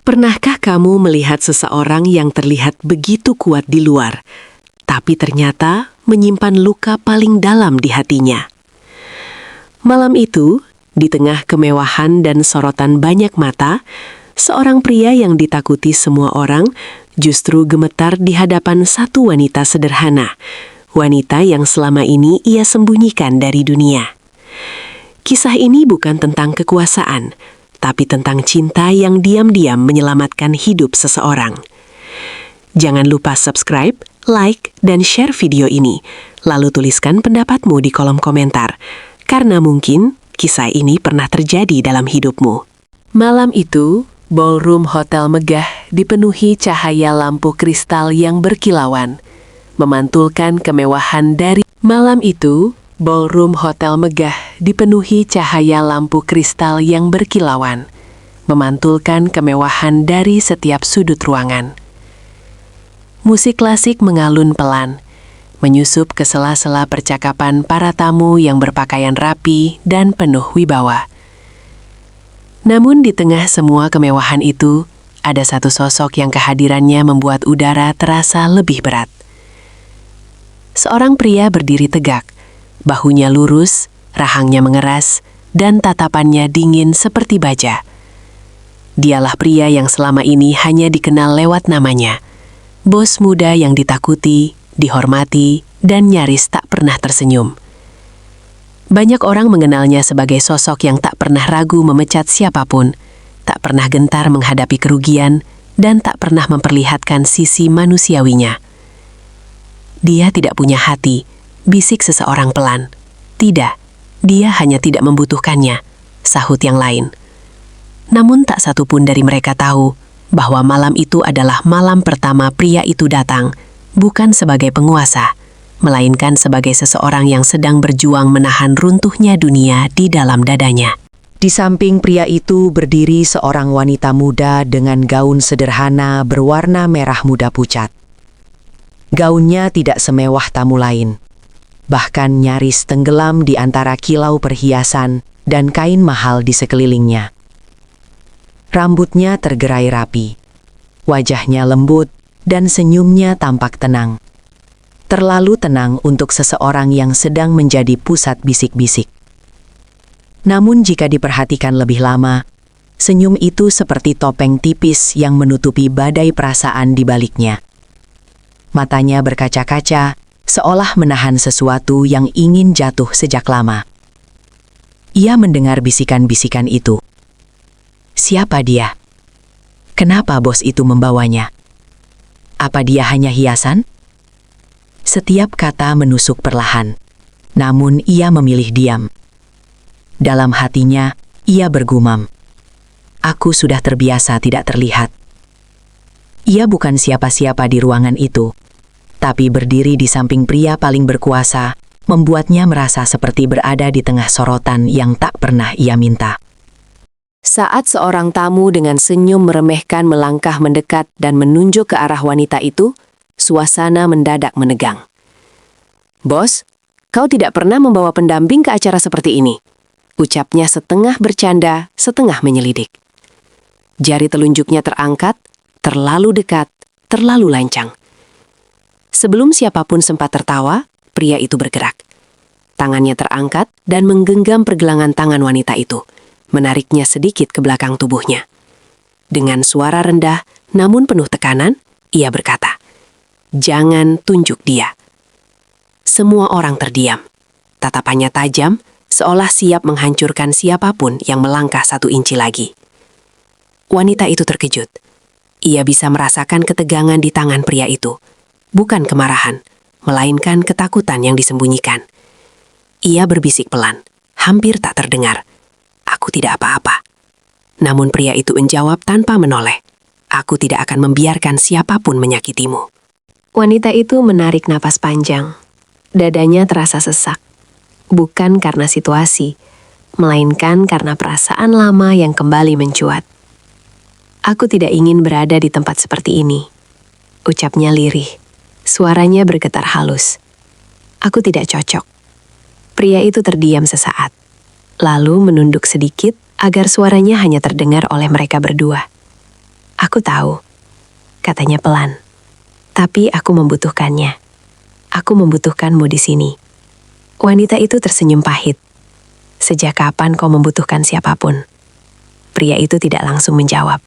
Pernahkah kamu melihat seseorang yang terlihat begitu kuat di luar, tapi ternyata menyimpan luka paling dalam di hatinya? Malam itu, di tengah kemewahan dan sorotan banyak mata, seorang pria yang ditakuti semua orang justru gemetar di hadapan satu wanita sederhana, wanita yang selama ini ia sembunyikan dari dunia. Kisah ini bukan tentang kekuasaan, tapi tentang cinta yang diam-diam menyelamatkan hidup seseorang. Jangan lupa subscribe, like, dan share video ini. Lalu tuliskan pendapatmu di kolom komentar, karena mungkin kisah ini pernah terjadi dalam hidupmu. Malam itu, ballroom hotel megah dipenuhi cahaya lampu kristal yang berkilauan, memantulkan kemewahan dari malam itu. Ballroom hotel megah dipenuhi cahaya lampu kristal yang berkilauan, memantulkan kemewahan dari setiap sudut ruangan. Musik klasik mengalun pelan, menyusup ke sela-sela percakapan para tamu yang berpakaian rapi dan penuh wibawa. Namun di tengah semua kemewahan itu, ada satu sosok yang kehadirannya membuat udara terasa lebih berat. Seorang pria berdiri tegak, bahunya lurus, rahangnya mengeras, dan tatapannya dingin seperti baja. Dialah pria yang selama ini hanya dikenal lewat namanya, bos muda yang ditakuti, dihormati, dan nyaris tak pernah tersenyum. Banyak orang mengenalnya sebagai sosok yang tak pernah ragu memecat siapapun, tak pernah gentar menghadapi kerugian, dan tak pernah memperlihatkan sisi manusiawinya. Dia tidak punya hati, bisik seseorang pelan. Tidak, dia hanya tidak membutuhkannya, sahut yang lain. Namun tak satu pun dari mereka tahu bahwa malam itu adalah malam pertama pria itu datang, bukan sebagai penguasa, melainkan sebagai seseorang yang sedang berjuang menahan runtuhnya dunia di dalam dadanya. Di samping pria itu berdiri seorang wanita muda dengan gaun sederhana berwarna merah muda pucat. Gaunnya tidak semewah tamu lain, bahkan nyaris tenggelam di antara kilau perhiasan dan kain mahal di sekelilingnya. Rambutnya tergerai rapi, wajahnya lembut, dan senyumnya tampak tenang. Terlalu tenang untuk seseorang yang sedang menjadi pusat bisik-bisik. Namun jika diperhatikan lebih lama, senyum itu seperti topeng tipis yang menutupi badai perasaan di baliknya. Matanya berkaca-kaca, seolah menahan sesuatu yang ingin jatuh sejak lama. Ia mendengar bisikan-bisikan itu. Siapa dia? Kenapa bos itu membawanya? Apa dia hanya hiasan? Setiap kata menusuk perlahan, namun ia memilih diam. Dalam hatinya, ia bergumam. Aku sudah terbiasa tidak terlihat. Ia bukan siapa-siapa di ruangan itu, tapi berdiri di samping pria paling berkuasa, membuatnya merasa seperti berada di tengah sorotan yang tak pernah ia minta. Saat seorang tamu dengan senyum meremehkan melangkah mendekat dan menunjuk ke arah wanita itu, suasana mendadak menegang. "Bos, kau tidak pernah membawa pendamping ke acara seperti ini," ucapnya setengah bercanda, setengah menyelidik. Jari telunjuknya terangkat, terlalu dekat, terlalu lancang. Sebelum siapapun sempat tertawa, pria itu bergerak. Tangannya terangkat dan menggenggam pergelangan tangan wanita itu, menariknya sedikit ke belakang tubuhnya. Dengan suara rendah, namun penuh tekanan, ia berkata, "Jangan tunjuk dia." Semua orang terdiam. Tatapannya tajam, seolah siap menghancurkan siapapun yang melangkah 1 inci lagi. Wanita itu terkejut. Ia bisa merasakan ketegangan di tangan pria itu. Bukan kemarahan, melainkan ketakutan yang disembunyikan. Ia berbisik pelan, hampir tak terdengar. "Aku tidak apa-apa." Namun pria itu menjawab tanpa menoleh. "Aku tidak akan membiarkan siapapun menyakitimu." Wanita itu menarik napas panjang. Dadanya terasa sesak. Bukan karena situasi, melainkan karena perasaan lama yang kembali mencuat. "Aku tidak ingin berada di tempat seperti ini," ucapnya lirih. Suaranya bergetar halus. "Aku tidak cocok." Pria itu terdiam sesaat, lalu menunduk sedikit agar suaranya hanya terdengar oleh mereka berdua. Aku tahu, katanya pelan. Tapi aku membutuhkannya. Aku membutuhkanmu di sini. Wanita itu tersenyum pahit. Sejak kapan kau membutuhkan siapapun? Pria itu tidak langsung menjawab.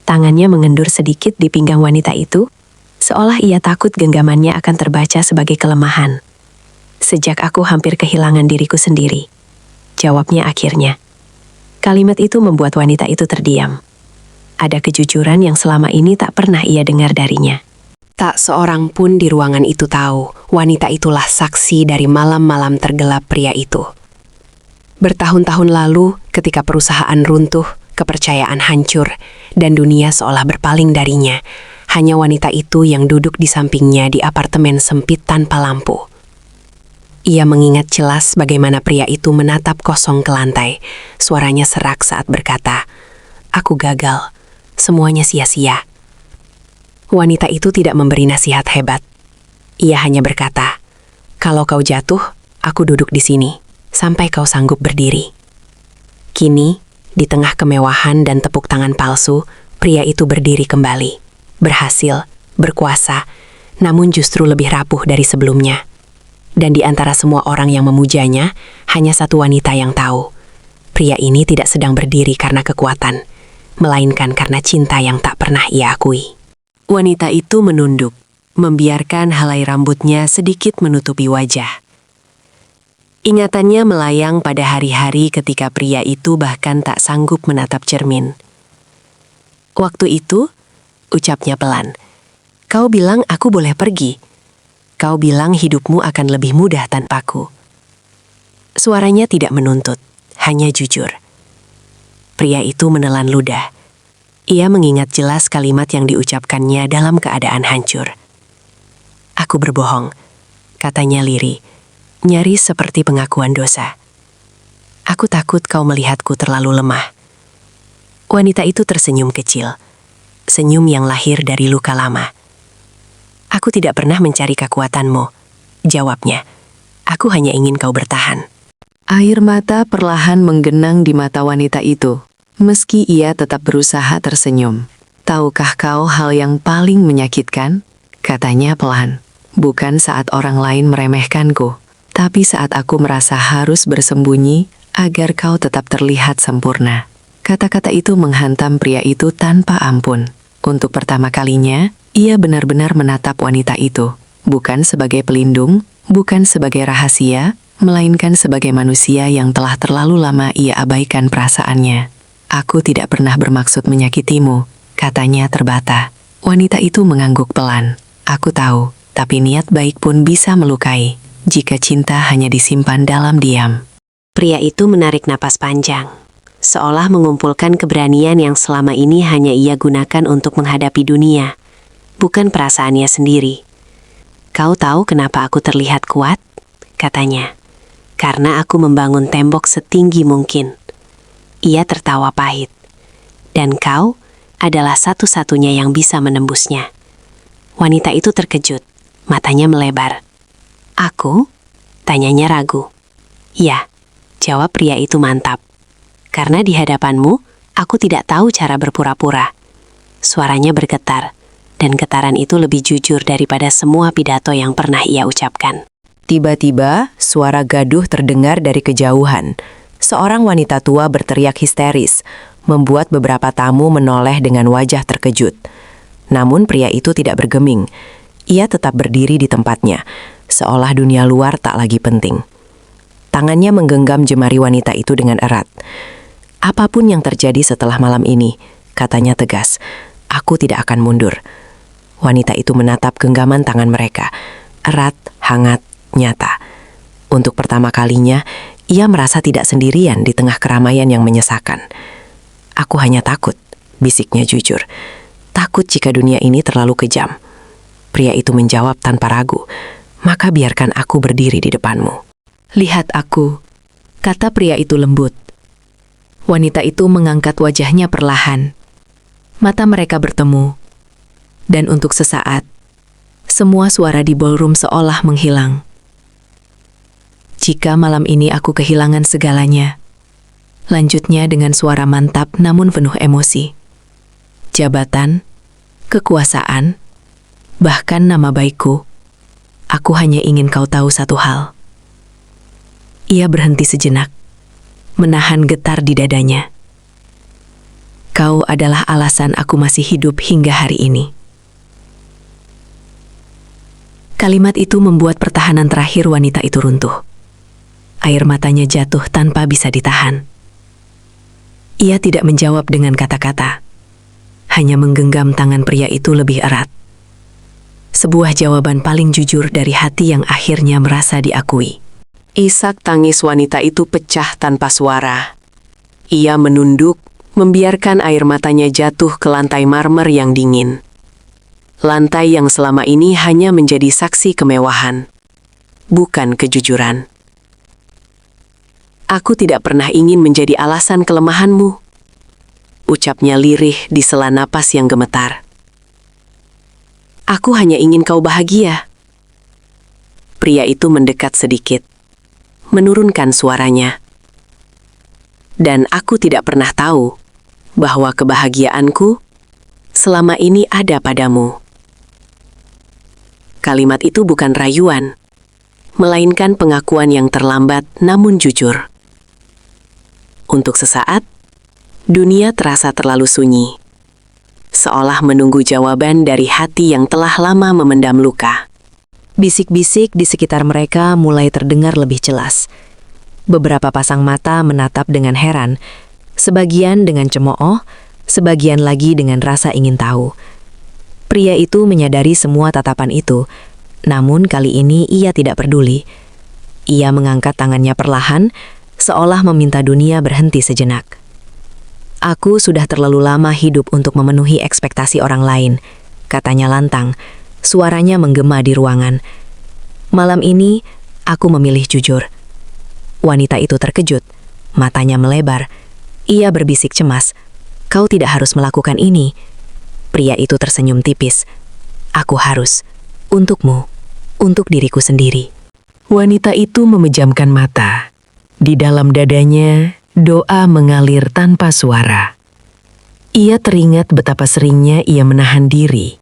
Tangannya mengendur sedikit di pinggang wanita itu, seolah ia takut genggamannya akan terbaca sebagai kelemahan. Sejak aku hampir kehilangan diriku sendiri. Jawabnya akhirnya. Kalimat itu membuat wanita itu terdiam. Ada kejujuran yang selama ini tak pernah ia dengar darinya. Tak seorang pun di ruangan itu tahu, wanita itulah saksi dari malam-malam tergelap pria itu. Bertahun-tahun lalu, ketika perusahaan runtuh, kepercayaan hancur, dan dunia seolah berpaling darinya, hanya wanita itu yang duduk di sampingnya di apartemen sempit tanpa lampu. Ia mengingat jelas bagaimana pria itu menatap kosong ke lantai. Suaranya serak saat berkata, "Aku gagal, semuanya sia-sia." Wanita itu tidak memberi nasihat hebat. Ia hanya berkata, "Kalau kau jatuh, aku duduk di sini, sampai kau sanggup berdiri." Kini, di tengah kemewahan dan tepuk tangan palsu, pria itu berdiri kembali. Berhasil, berkuasa, namun justru lebih rapuh dari sebelumnya. Dan di antara semua orang yang memujanya, hanya satu wanita yang tahu. Pria ini tidak sedang berdiri karena kekuatan, melainkan karena cinta yang tak pernah ia akui. Wanita itu menunduk, membiarkan helai rambutnya sedikit menutupi wajah. Ingatannya melayang pada hari-hari ketika pria itu bahkan tak sanggup menatap cermin. Waktu itu, ucapnya pelan, "Kau bilang aku boleh pergi. Kau bilang hidupmu akan lebih mudah tanpaku." Suaranya tidak menuntut, hanya jujur. Pria itu menelan ludah. Ia mengingat jelas kalimat yang diucapkannya dalam keadaan hancur. "Aku berbohong," katanya lirih, nyaris seperti pengakuan dosa. "Aku takut kau melihatku terlalu lemah." Wanita itu tersenyum kecil, senyum yang lahir dari luka lama. "Aku tidak pernah mencari kekuatanmu," jawabnya. "Aku hanya ingin kau bertahan." Air mata perlahan menggenang di mata wanita itu. Meski ia tetap berusaha tersenyum. "Tahukah kau hal yang paling menyakitkan?" katanya pelan. "Bukan saat orang lain meremehkanku, tapi saat aku merasa harus bersembunyi agar kau tetap terlihat sempurna." Kata-kata itu menghantam pria itu tanpa ampun. Untuk pertama kalinya, ia benar-benar menatap wanita itu. Bukan sebagai pelindung, bukan sebagai rahasia, melainkan sebagai manusia yang telah terlalu lama ia abaikan perasaannya. "Aku tidak pernah bermaksud menyakitimu," katanya terbata. Wanita itu mengangguk pelan. "Aku tahu, tapi niat baik pun bisa melukai, jika cinta hanya disimpan dalam diam." Pria itu menarik napas panjang, seolah mengumpulkan keberanian yang selama ini hanya ia gunakan untuk menghadapi dunia, bukan perasaannya sendiri. "Kau tahu kenapa aku terlihat kuat?" katanya. "Karena aku membangun tembok setinggi mungkin." Ia tertawa pahit. "Dan kau adalah satu-satunya yang bisa menembusnya." Wanita itu terkejut, matanya melebar. "Aku?" tanyanya ragu. "Ya," jawab pria itu mantap. "Karena di hadapanmu, aku tidak tahu cara berpura-pura." Suaranya bergetar, dan getaran itu lebih jujur daripada semua pidato yang pernah ia ucapkan. Tiba-tiba, suara gaduh terdengar dari kejauhan. Seorang wanita tua berteriak histeris, membuat beberapa tamu menoleh dengan wajah terkejut. Namun pria itu tidak bergeming. Ia tetap berdiri di tempatnya, seolah dunia luar tak lagi penting. Tangannya menggenggam jemari wanita itu dengan erat. "Apapun yang terjadi setelah malam ini," katanya tegas, "aku tidak akan mundur." Wanita itu menatap genggaman tangan mereka, erat, hangat, nyata. Untuk pertama kalinya, ia merasa tidak sendirian di tengah keramaian yang menyesakan. "Aku hanya takut," bisiknya jujur. "Takut jika dunia ini terlalu kejam." Pria itu menjawab tanpa ragu, "Maka biarkan aku berdiri di depanmu." "Lihat aku," kata pria itu lembut. Wanita itu mengangkat wajahnya perlahan. Mata mereka bertemu. Dan untuk sesaat, semua suara di ballroom seolah menghilang. "Jika malam ini aku kehilangan segalanya," lanjutnya dengan suara mantap namun penuh emosi, jabatan, kekuasaan, bahkan nama baikku. Aku hanya ingin kau tahu satu hal. Ia berhenti sejenak, menahan getar di dadanya. Kau adalah alasan aku masih hidup hingga hari ini. Kalimat itu membuat pertahanan terakhir wanita itu runtuh. Air matanya jatuh tanpa bisa ditahan. Ia tidak menjawab dengan kata-kata, hanya menggenggam tangan pria itu lebih erat. Sebuah jawaban paling jujur dari hati yang akhirnya merasa diakui. Isak tangis wanita itu pecah tanpa suara. Ia menunduk, membiarkan air matanya jatuh ke lantai marmer yang dingin. Lantai yang selama ini hanya menjadi saksi kemewahan, bukan kejujuran. Aku tidak pernah ingin menjadi alasan kelemahanmu, ucapnya lirih di sela napas yang gemetar. Aku hanya ingin kau bahagia. Pria itu mendekat sedikit, menurunkan suaranya. Dan aku tidak pernah tahu bahwa kebahagiaanku selama ini ada padamu. Kalimat itu bukan rayuan, melainkan pengakuan yang terlambat namun jujur. Untuk sesaat, dunia terasa terlalu sunyi, seolah menunggu jawaban dari hati yang telah lama memendam luka. Bisik-bisik di sekitar mereka mulai terdengar lebih jelas. Beberapa pasang mata menatap dengan heran, sebagian dengan cemooh, sebagian lagi dengan rasa ingin tahu. Pria itu menyadari semua tatapan itu, namun kali ini ia tidak peduli. Ia mengangkat tangannya perlahan, seolah meminta dunia berhenti sejenak. Aku sudah terlalu lama hidup untuk memenuhi ekspektasi orang lain, katanya lantang, suaranya menggema di ruangan. Malam ini, aku memilih jujur. Wanita itu terkejut, matanya melebar. Ia berbisik cemas, kau tidak harus melakukan ini. Pria itu tersenyum tipis. Aku harus, untukmu, untuk diriku sendiri. Wanita itu memejamkan mata. Di dalam dadanya, doa mengalir tanpa suara. Ia teringat betapa seringnya ia menahan diri,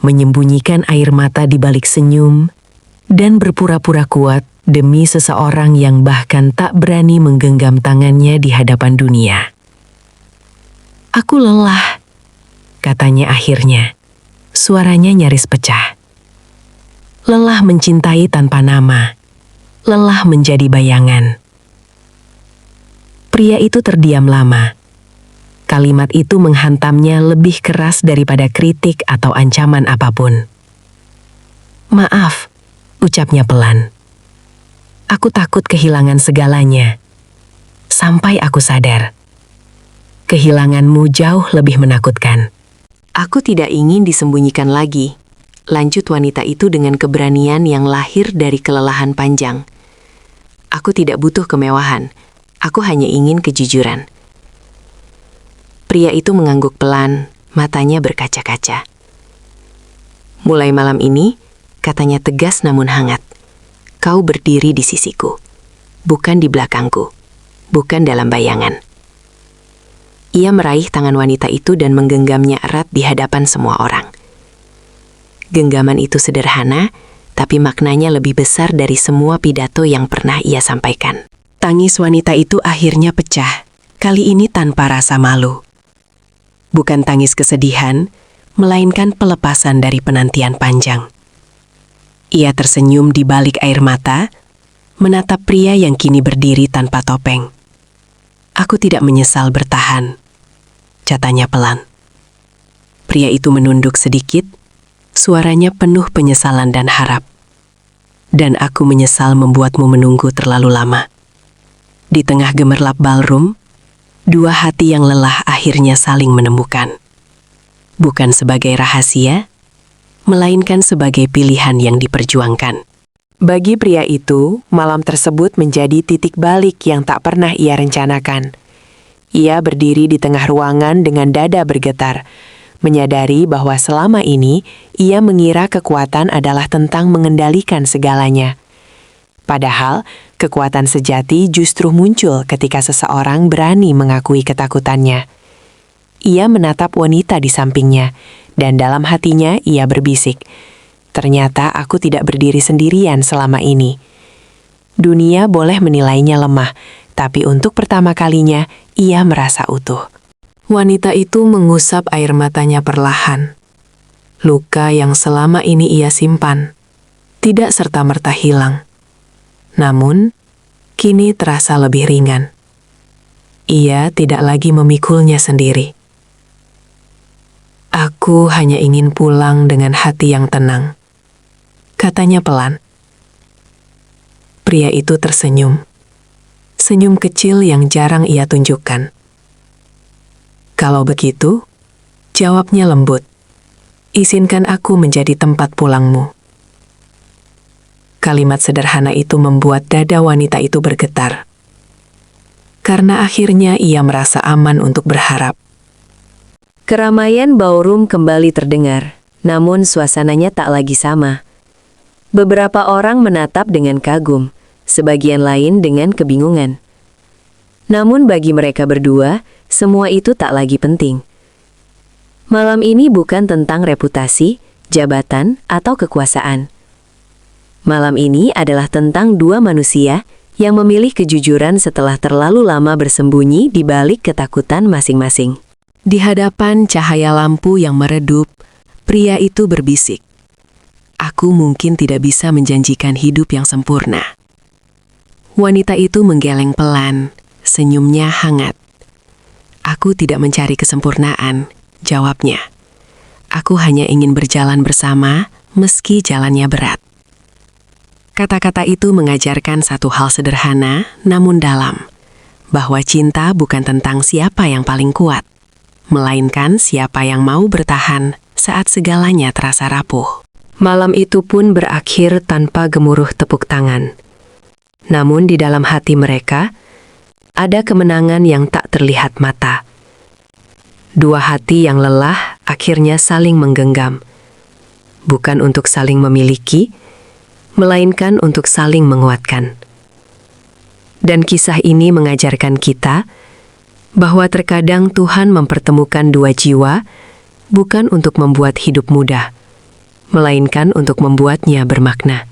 menyembunyikan air mata di balik senyum, dan berpura-pura kuat demi seseorang yang bahkan tak berani menggenggam tangannya di hadapan dunia. Aku lelah, katanya akhirnya. Suaranya nyaris pecah. Lelah mencintai tanpa nama, lelah menjadi bayangan. Pria itu terdiam lama. Kalimat itu menghantamnya lebih keras daripada kritik atau ancaman apapun. Maaf, ucapnya pelan. Aku takut kehilangan segalanya. Sampai aku sadar, kehilanganmu jauh lebih menakutkan. Aku tidak ingin disembunyikan lagi, lanjut wanita itu dengan keberanian yang lahir dari kelelahan panjang. Aku tidak butuh kemewahan, aku hanya ingin kejujuran. Pria itu mengangguk pelan, matanya berkaca-kaca. Mulai malam ini, katanya tegas namun hangat, kau berdiri di sisiku, bukan di belakangku, bukan dalam bayangan. Ia meraih tangan wanita itu dan menggenggamnya erat di hadapan semua orang. Genggaman itu sederhana, tapi maknanya lebih besar dari semua pidato yang pernah ia sampaikan. Tangis wanita itu akhirnya pecah, kali ini tanpa rasa malu. Bukan tangis kesedihan, melainkan pelepasan dari penantian panjang. Ia tersenyum di balik air mata, menatap pria yang kini berdiri tanpa topeng. Aku tidak menyesal bertahan, katanya pelan. Pria itu menunduk sedikit, suaranya penuh penyesalan dan harap. Dan aku menyesal membuatmu menunggu terlalu lama. Di tengah gemerlap ballroom, dua hati yang lelah akhirnya saling menemukan. Bukan sebagai rahasia, melainkan sebagai pilihan yang diperjuangkan. Bagi pria itu, malam tersebut menjadi titik balik yang tak pernah ia rencanakan. Ia berdiri di tengah ruangan dengan dada bergetar, menyadari bahwa selama ini ia mengira kekuatan adalah tentang mengendalikan segalanya. Padahal, kekuatan sejati justru muncul ketika seseorang berani mengakui ketakutannya. Ia menatap wanita di sampingnya, dan dalam hatinya ia berbisik, "Ternyata aku tidak berdiri sendirian selama ini." Dunia boleh menilainya lemah, tapi untuk pertama kalinya ia merasa utuh. Wanita itu mengusap air matanya perlahan. Luka yang selama ini ia simpan tidak serta-merta hilang. Namun, kini terasa lebih ringan. Ia tidak lagi memikulnya sendiri. "Aku hanya ingin pulang dengan hati yang tenang," katanya pelan. Pria itu tersenyum. Senyum kecil yang jarang ia tunjukkan. "Kalau begitu," jawabnya lembut, "izinkan aku menjadi tempat pulangmu." Kalimat sederhana itu membuat dada wanita itu bergetar. Karena akhirnya ia merasa aman untuk berharap. Keramaian ballroom kembali terdengar, namun suasananya tak lagi sama. Beberapa orang menatap dengan kagum, sebagian lain dengan kebingungan. Namun bagi mereka berdua, semua itu tak lagi penting. Malam ini bukan tentang reputasi, jabatan, atau kekuasaan. Malam ini adalah tentang dua manusia yang memilih kejujuran setelah terlalu lama bersembunyi di balik ketakutan masing-masing. Di hadapan cahaya lampu yang meredup, pria itu berbisik, "Aku mungkin tidak bisa menjanjikan hidup yang sempurna." Wanita itu menggeleng pelan, senyumnya hangat. "Aku tidak mencari kesempurnaan," jawabnya. "Aku hanya ingin berjalan bersama, meski jalannya berat." Kata-kata itu mengajarkan satu hal sederhana, namun dalam, bahwa cinta bukan tentang siapa yang paling kuat, melainkan siapa yang mau bertahan saat segalanya terasa rapuh. Malam itu pun berakhir tanpa gemuruh tepuk tangan. Namun di dalam hati mereka, ada kemenangan yang tak terlihat mata. Dua hati yang lelah akhirnya saling menggenggam. Bukan untuk saling memiliki, melainkan untuk saling menguatkan. Dan kisah ini mengajarkan kita bahwa terkadang Tuhan mempertemukan dua jiwa bukan untuk membuat hidup mudah, melainkan untuk membuatnya bermakna.